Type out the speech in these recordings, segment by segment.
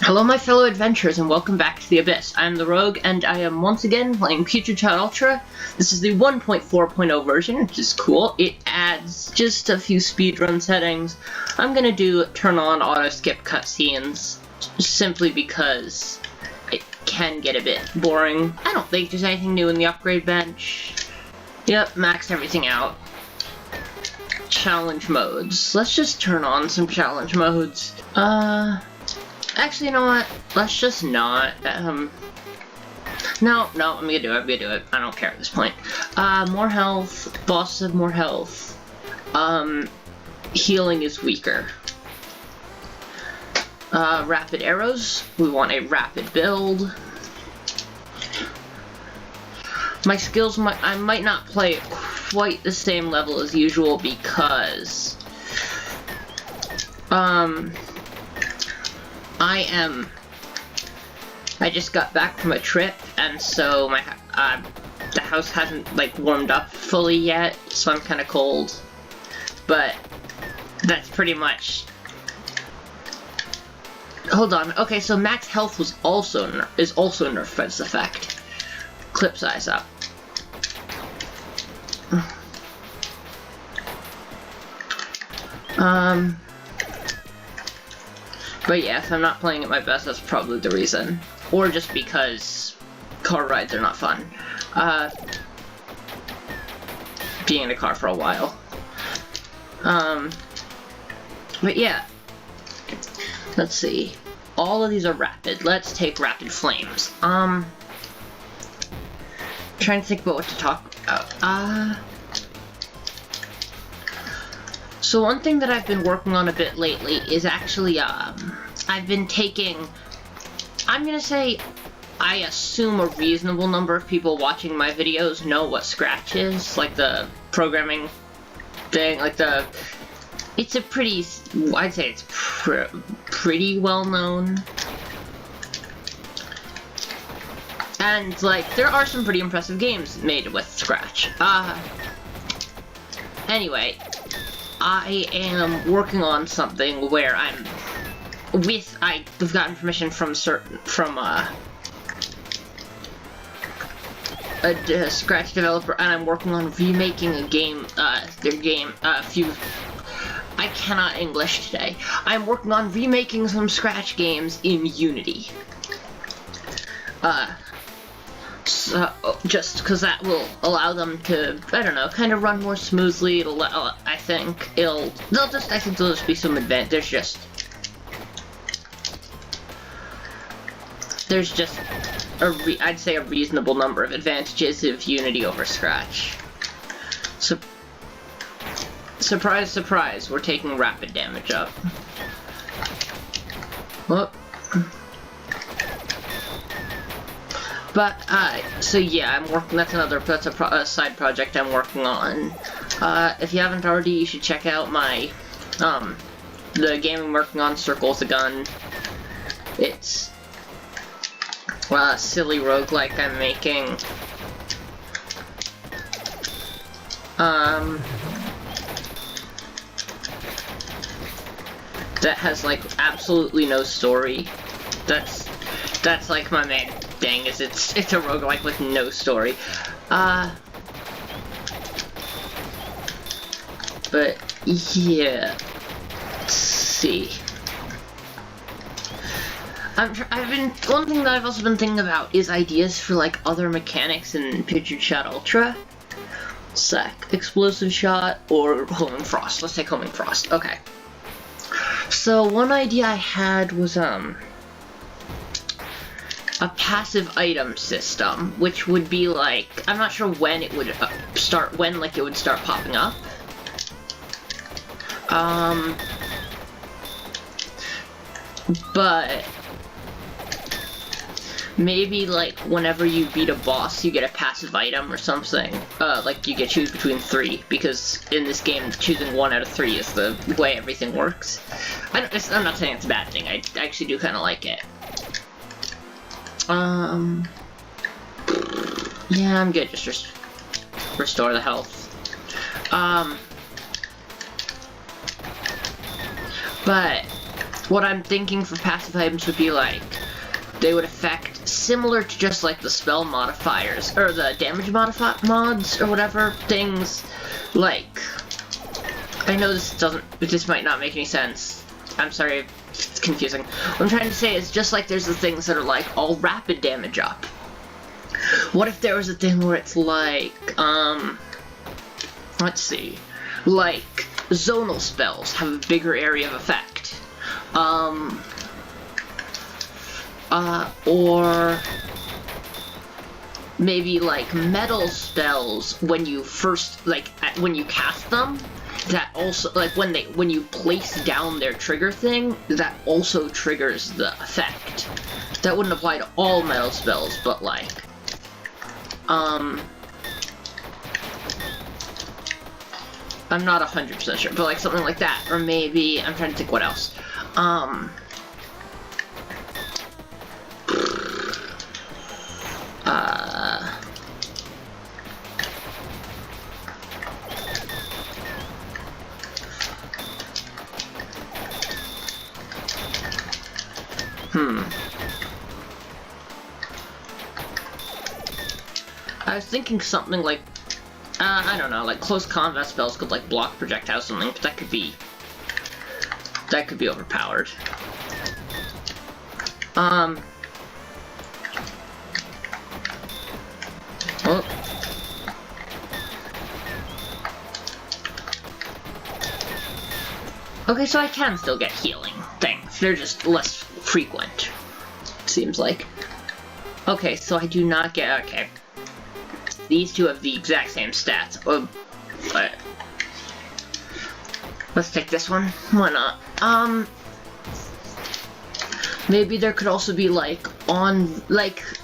Hello my fellow adventurers and welcome back to the Abyss. I am the Rogue and I am once again playing Putrid Ultra. This is the 1.4.0 version, which is cool. It adds just a few speedrun settings. I'm gonna turn on auto skip cutscenes simply because it can get a bit boring. I don't think there's anything new in the upgrade bench. Yep, maxed everything out. Challenge modes. Let's just turn on some challenge modes. Actually, you know what? Let's just not. No, I'm gonna do it. I don't care at this point. More health. Bosses have more health. Healing is weaker. Rapid arrows. We want a rapid build. My skills I might not play at quite the same level as usual because I just got back from a trip, and so the house hasn't warmed up fully yet, so I'm kind of cold. But that's pretty much. Hold on. Okay, so max health is also nerfed by this effect. Clip size up. But yeah, if I'm not playing at my best, that's probably the reason. Or just because car rides are not fun. Being in a car for a while. But yeah. Let's see. All of these are rapid. Let's take rapid flames. Trying to think about what to talk about. So one thing that I've been working on a bit lately is actually, I've been taking, I'm gonna say, I assume a reasonable number of people watching my videos know what Scratch is, like the programming thing, it's a pretty, I'd say it's pretty well known. And, there are some pretty impressive games made with Scratch. Anyway, I am working on something where I've gotten permission from a Scratch developer, and I'm working on remaking a game, I cannot English today. I'm working on remaking some Scratch games in Unity. So, just because that will allow them to, I don't know, kind of run more smoothly. I think there'll just be some advantage. There's just I'd say a reasonable number of advantages of Unity over Scratch. So, surprise, surprise, we're taking rapid damage up. Whoop. But, so yeah, I'm working, that's a side project I'm working on. If you haven't already, you should check out my, the game I'm working on, Circle with a Gun. It's, a silly roguelike I'm making. That has, absolutely no story. That's my main thing, is it's a roguelike with no story. But yeah, let's see. One thing that I've also been thinking about is ideas for other mechanics in Putrid Ultra. Explosive shot or homing frost. Let's take homing frost. Okay. So one idea I had was a passive item system, which would be I'm not sure when it would start popping up. But maybe whenever you beat a boss, you get a passive item or something. You get to choose between 3, because in this game, choosing 1 out of 3 is the way everything works. I'm not saying it's a bad thing. I actually do kind of like it. Yeah, I'm good. Just restore the health. But what I'm thinking for passive items would be like, they would affect similar to just like the spell modifiers, or the damage mods, or whatever, things like, I know this might not make any sense. I'm sorry if it's confusing. What I'm trying to say is just like there's the things that are like all rapid damage up. What if there was a thing where it's like, let's see, like zonal spells have a bigger area of effect. Or maybe like metal spells when you first, when you cast them, that also, like when you place down their trigger thing, that also triggers the effect. That wouldn't apply to all metal spells, but like, I'm not 100% sure, but like something like that, or maybe, I'm trying to think what else. I was thinking something like, I don't know, like close combat spells could like block projectiles or something, but that could be overpowered. Oh. Okay, so I can still get healing things. They're just less frequent, seems like. Okay, so I do not get, okay. These two have the exact same stats. But let's take this one. Why not? Maybe there could also be like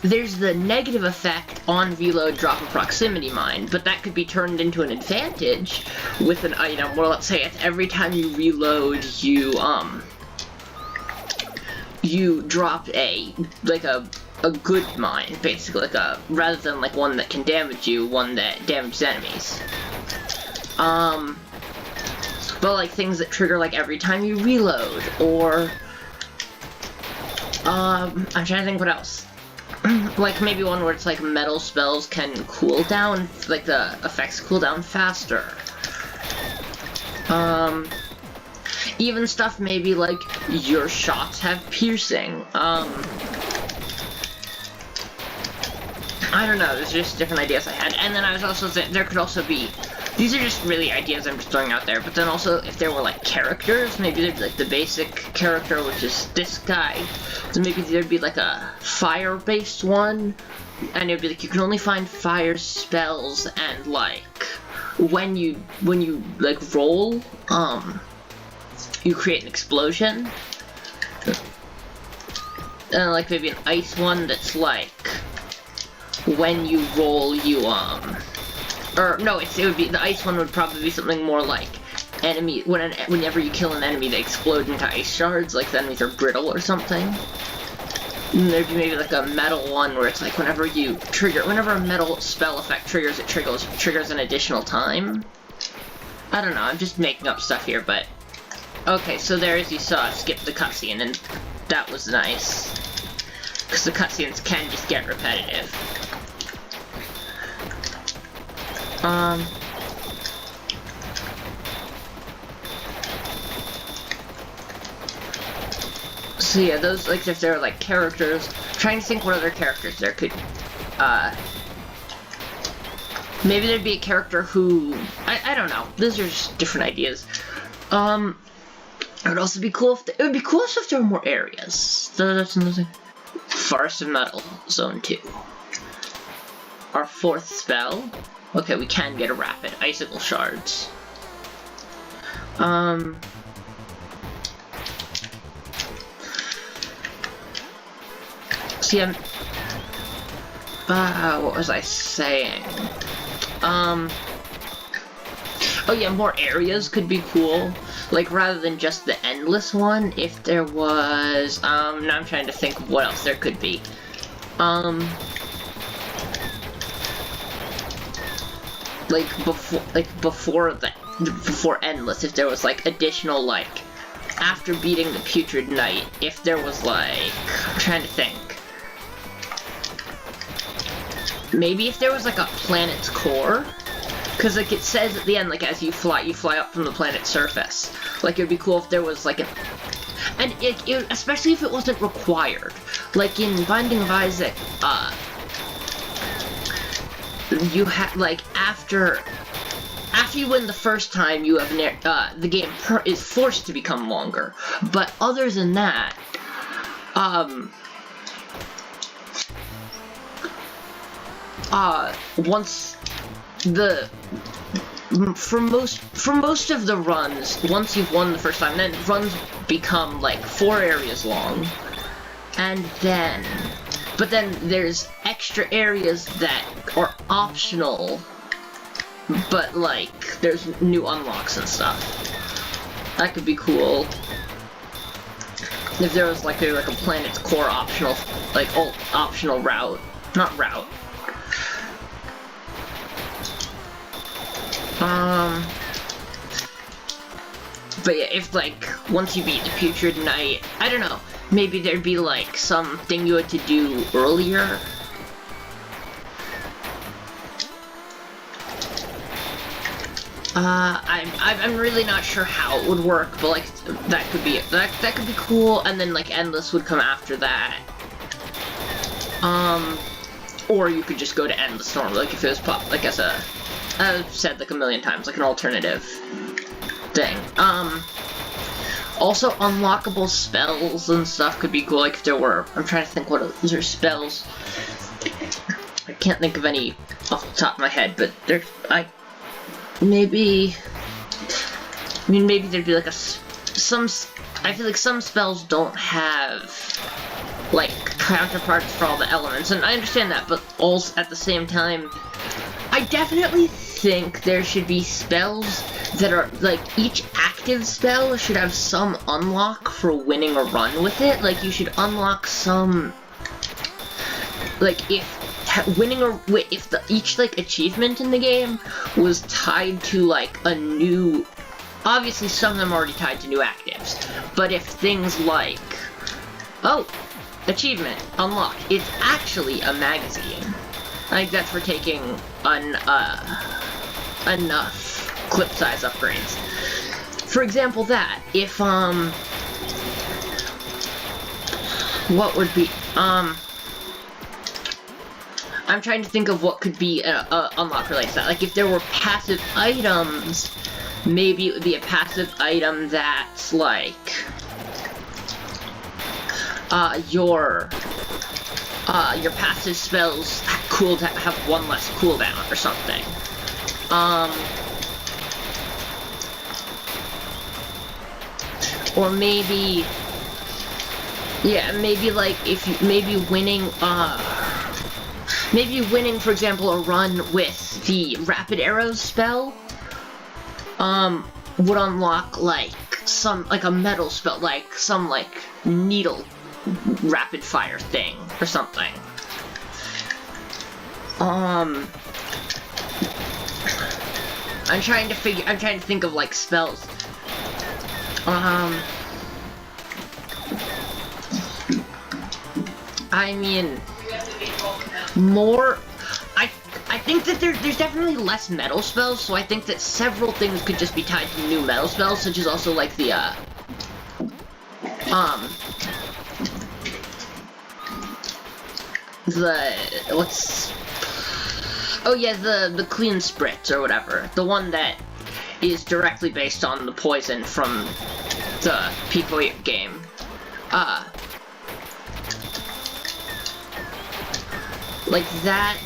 there's the negative effect on reload, drop, and proximity mine, but that could be turned into an advantage with an item where, let's say, every time you reload, you drop a good mine, basically, rather than like one that can damage you, one that damages enemies. But like things that trigger like every time you reload, or I'm trying to think what else. Like maybe one where it's like metal spells can cool down, like the effects cool down faster. Even stuff maybe like your shots have piercing. I don't know, there's just different ideas I had. And then I was also there could also be, these are just really ideas I'm just throwing out there, but then also if there were like characters, maybe there'd be like the basic character, which is this guy. So maybe there'd be like a fire-based one, and it'd be like you can only find fire spells, and like when you like roll, you create an explosion. And like maybe an ice one that's like when you roll, you or no, it would be, the ice one would probably be something more like whenever you kill an enemy, they explode into ice shards, like the enemies are brittle or something. And there'd be maybe like a metal one where it's like whenever a metal spell effect triggers, it triggers an additional time. I don't know, I'm just making up stuff here, but okay, so there, as you saw, skip the cutscene, and that was nice, because the cutscenes can just get repetitive. So yeah, those, like, if there are like characters, I'm trying to think what other characters there could, maybe there'd be a character who, I don't know, those are just different ideas. It would also be cool if, it would be cool if there were more areas. So that's another thing. Forest of Metal, Zone 2. Our fourth spell. Okay, we can get a rapid. Icicle Shards. See, what was I saying? Oh yeah, more areas could be cool. Like, rather than just the endless one, if there was, now I'm trying to think of what else there could be. Before endless, if there was, like, additional, like, after beating the Putrid Knight, if there was like, I'm trying to think. Maybe if there was like a planet's core, because like it says at the end, like as you fly up from the planet's surface. Like it'd be cool if there was like and especially if it wasn't required. Like in Binding of Isaac, you have like after you win the first time, you have the game is forced to become longer. But other than that, once for most of the runs, once you've won the first time, then runs become like 4 areas long, and but then there's extra areas that are optional, but like there's new unlocks and stuff. That could be cool. If there was like maybe like a planet's core optional, like optional route, not route. But yeah, if like once you beat the Putrid Knight, I don't know, maybe there'd be like something you had to do earlier. I'm really not sure how it would work, but like that could be cool, and then like Endless would come after that. Or you could just go to Endless normally, like if it was like as I've said like a million times, like an alternative thing. Also unlockable spells and stuff could be cool, like if there were, I'm trying to think what those are spells. I can't think of any off the top of my head, but maybe there'd be like I feel like some spells don't have like counterparts for all the elements, and I understand that, but also at the same time, I definitely think there should be spells that are like each active spell should have some unlock for winning a run with it. Like you should unlock some, like if each like achievement in the game was tied to like a new, obviously some of them are already tied to new actives, but if things like, oh, achievement unlocked, it's actually a magazine. I think that's for taking enough clip size upgrades. For example, that if what would be I'm trying to think of what could be a unlock related to that. Like if there were passive items, maybe it would be a passive item that's like your passive spells have one less cooldown or something. Or maybe, yeah, maybe like maybe winning, for example, a run with the Rapid Arrows spell, would unlock like a metal spell, like some like needle rapid fire thing or something. I'm trying to think of like spells. I mean, more. I think that there's definitely less metal spells, so I think that several things could just be tied to new metal spells, such as also like the the clean spritz or whatever, the one that is directly based on the poison from the Pico game. Like that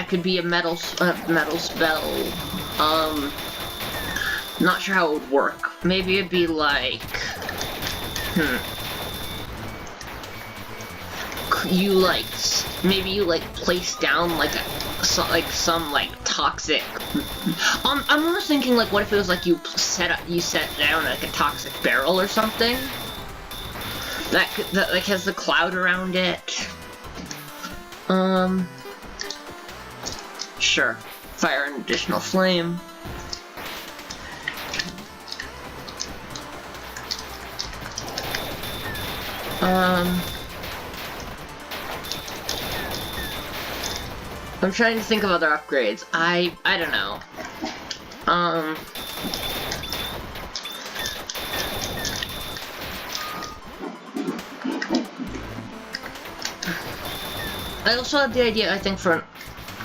could be a metal spell. Not sure how it would work. Maybe it'd be like, maybe you place down like some toxic. I'm almost thinking like, what if it was like you set down like a toxic barrel or something that like has the cloud around it. Sure. Fire an additional flame. I'm trying to think of other upgrades. I don't know. I also had the idea, I think, for an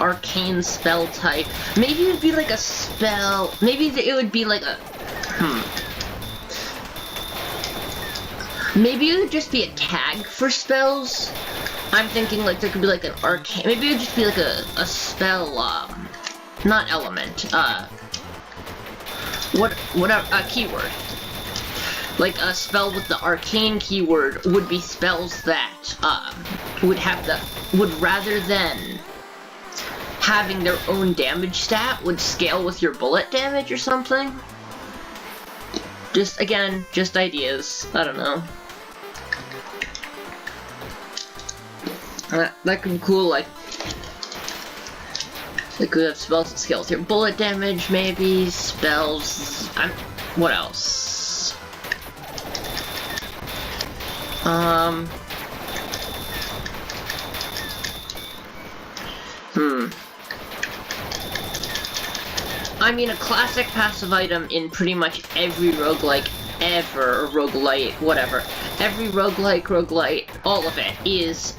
arcane spell type. Maybe it would be like a spell. Maybe it would be like a. Maybe it would just be a tag for spells. I'm thinking like there could be like an arcane. Maybe it would just be like a spell. Not element. Whatever. A keyword. Like a spell with the arcane keyword would be spells that would rather than having their own damage stat would scale with your bullet damage or something. Just again, just ideas. I don't know. That could be cool. Like they could have spells that scale with your bullet damage, maybe spells. What else? I mean, a classic passive item in pretty much every roguelike ever, or roguelite, whatever. Every roguelite, all of it is,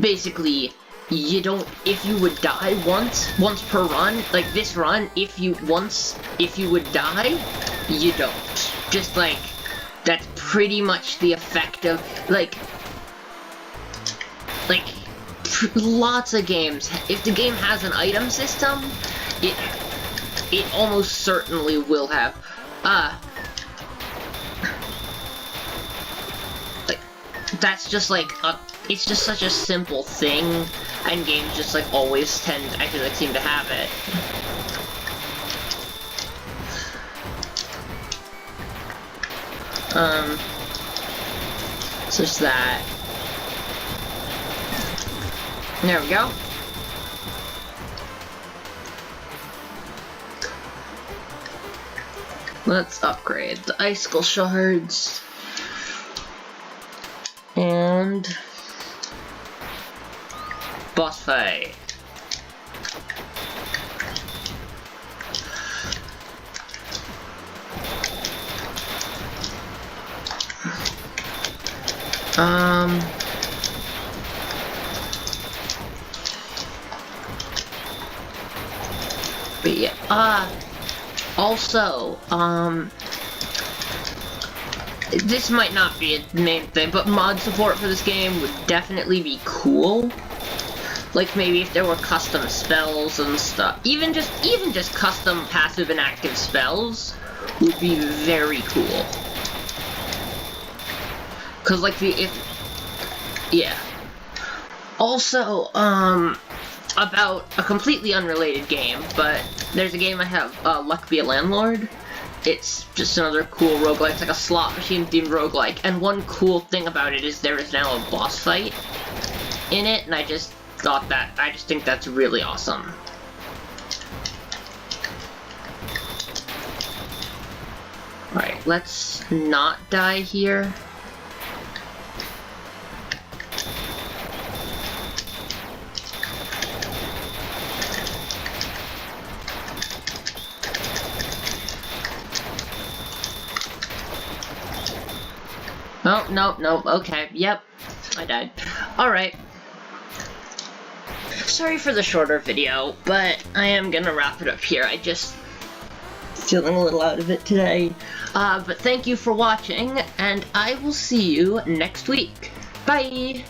basically, if you would die once per run, like this run, if you would die, you don't. Just like, that's pretty much the effect of, like, lots of games. If the game has an item system, it almost certainly will have, like, that's just like, it's just such a simple thing, and games just, like, always tend, I feel like, seem to have it. So it's that. There we go. Let's upgrade the icicle shards. And boss fight. But yeah, also, this might not be a main thing, but mod support for this game would definitely be cool. Like maybe if there were custom spells and stuff, even just custom passive and active spells would be very cool. Cause like yeah. Also, about a completely unrelated game, but there's a game I have, Luck Be a Landlord. It's just another cool roguelike. It's like a slot machine themed roguelike, and one cool thing about it is there is now a boss fight in it, and I just think that's really awesome. Alright, let's not die here. Oh, no, okay, yep, I died. Alright. Sorry for the shorter video, but I am gonna wrap it up here. I just feeling a little out of it today. But thank you for watching, and I will see you next week. Bye!